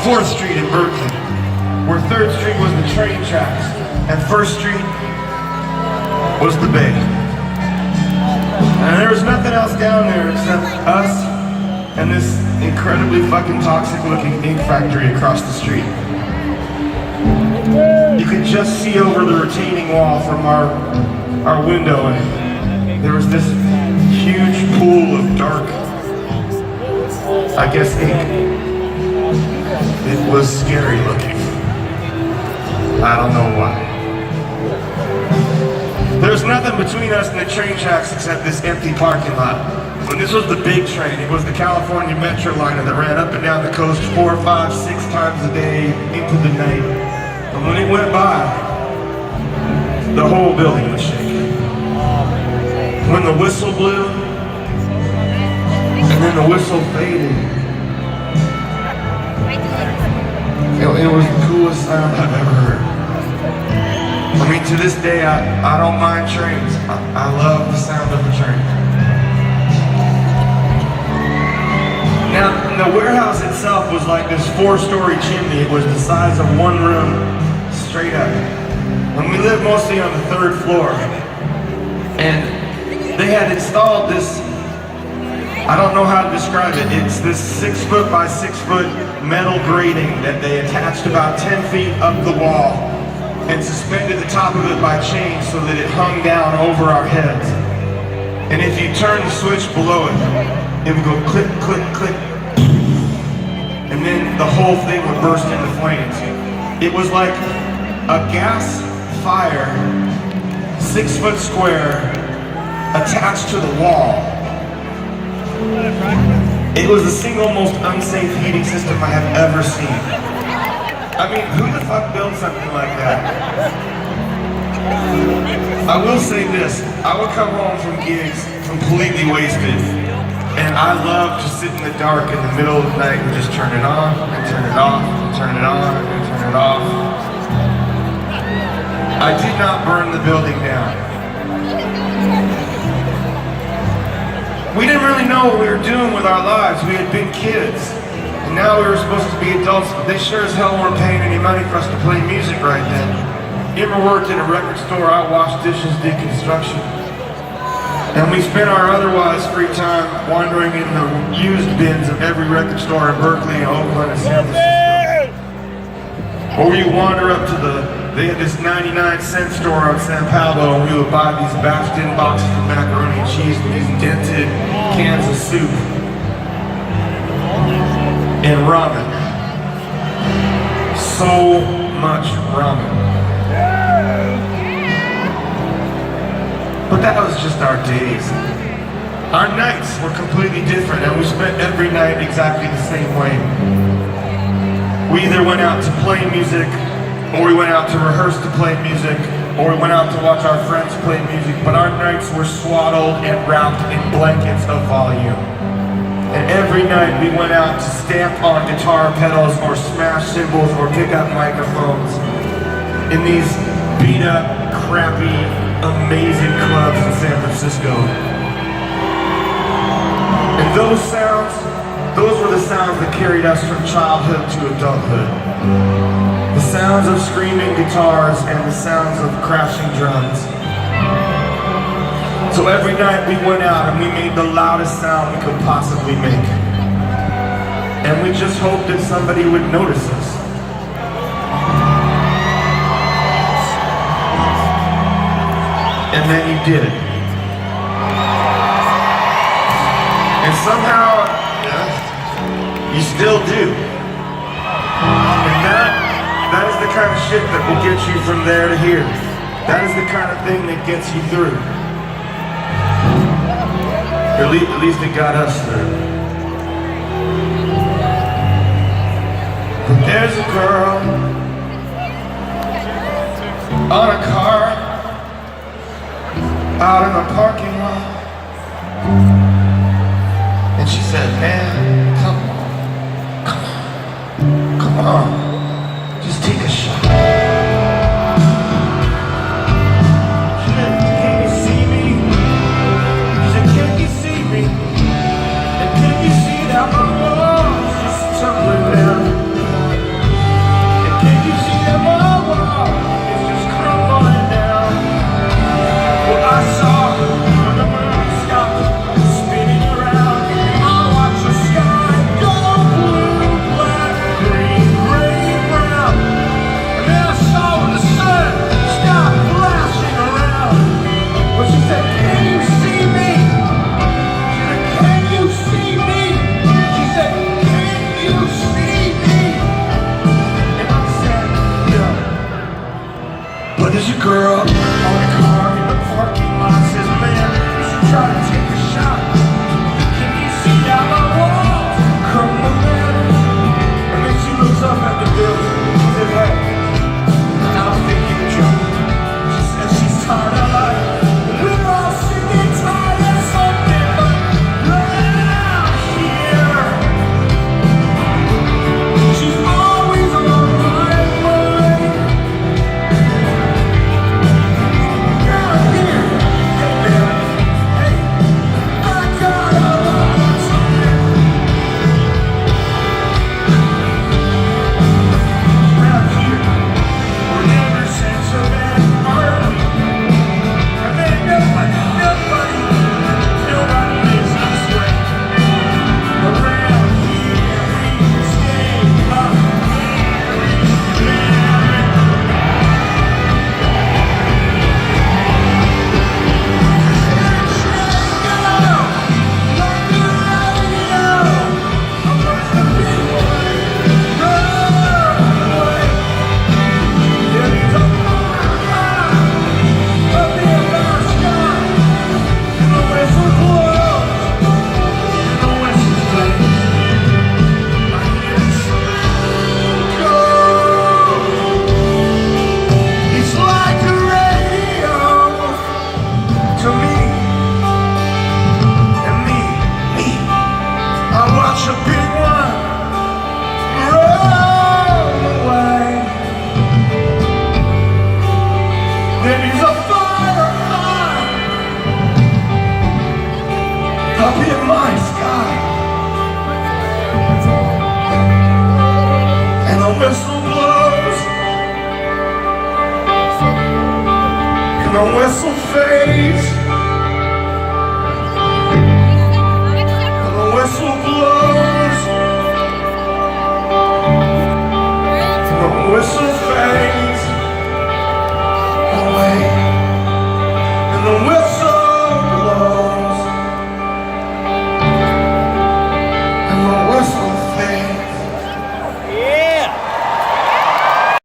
4th Street in Berkeley, where 3rd Street was the train tracks, and 1st Street was the bay. And there was nothing else down there except us and this incredibly fucking toxic looking ink factory across the street. You could just see over the retaining wall from our window, and there was this huge pool of dark, I guess, ink. It was scary looking. I don't know why. There's nothing between us and the train tracks except this empty parking lot. When this was the big train, it was the California Metro liner that ran up and down the coast 4, 5, 6 times a day into the night. And when it went by, the whole building was shaking. When the whistle blew, and then the whistle faded, it was the coolest sound I've ever heard. I mean, to this day, I don't mind trains. I love the sound of a train. Now, the warehouse itself was like this 4-story chimney. It was the size of one room, straight up. And we lived mostly on the 3rd floor. And they had installed this, I don't know how to describe it. It's this 6-foot by 6-foot metal grating that they attached about 10 feet up the wall and suspended the top of it by chains so that it hung down over our heads. And if you turn the switch below it, it would go click, click, click, and then the whole thing would burst into flames. It was like a gas fire, 6-foot square, attached to the wall. It was the single most unsafe heating system I have ever seen. I mean, who the fuck builds something like that? I will say this, I would come home from gigs completely wasted, and I love to sit in the dark in the middle of the night and just turn it on, and turn it off, and turn it on, and turn it off. I did not burn the building down. We didn't really know what we were doing with our lives. We had been kids, and now we were supposed to be adults, but they sure as hell weren't paying any money for us to play music right then. You ever worked in a record store? I washed dishes, did construction. And we spent our otherwise free time wandering in the used bins of every record store in Berkeley and Oakland and San Francisco. Or you wander up to they had this 99-cent store on San Pablo, and we would buy these batched-in boxes of macaroni and cheese with these dented cans of soup and ramen. So much ramen. But that was just our days. Our nights were completely different, and we spent every night exactly the same way. We either went out to play music, or we went out to rehearse to play music, or we went out to watch our friends play music, but our nights were swaddled and wrapped in blankets of volume. And every night we went out to stamp on guitar pedals, or smash cymbals, or pick up microphones in these beat up, crappy, amazing clubs in San Francisco. And those were the sounds that carried us from childhood to adulthood. The sounds of screaming guitars and the sounds of crashing drums. So every night we went out and we made the loudest sound we could possibly make. And we just hoped that somebody would notice us. And then you did it. And somehow, you still do. And that is the kind of shit that will get you from there to here. That is the kind of thing that gets you through. At least it got us through. But there's a girl on a car out in a parking lot, and she said, man, come on, just take a shot. She said, can you see me? She said, can you see me? And can you see that my walls just tumbling down? try to take a shot. Can you see how my walls crumbling? And then she looks up at the building and says, hey, I don't think you can jump. She says she's tired of life. We're all sick and tired of something, but right out here, she's always on the right way. Down here, hey man, hey, I got a lot of something. Around here, we're never sense of murder. And man, nobody lives this way. Around here, we stay up a big one roll away. Then he's a fire high up in my sky, and the whistle blows, and the whistle fades.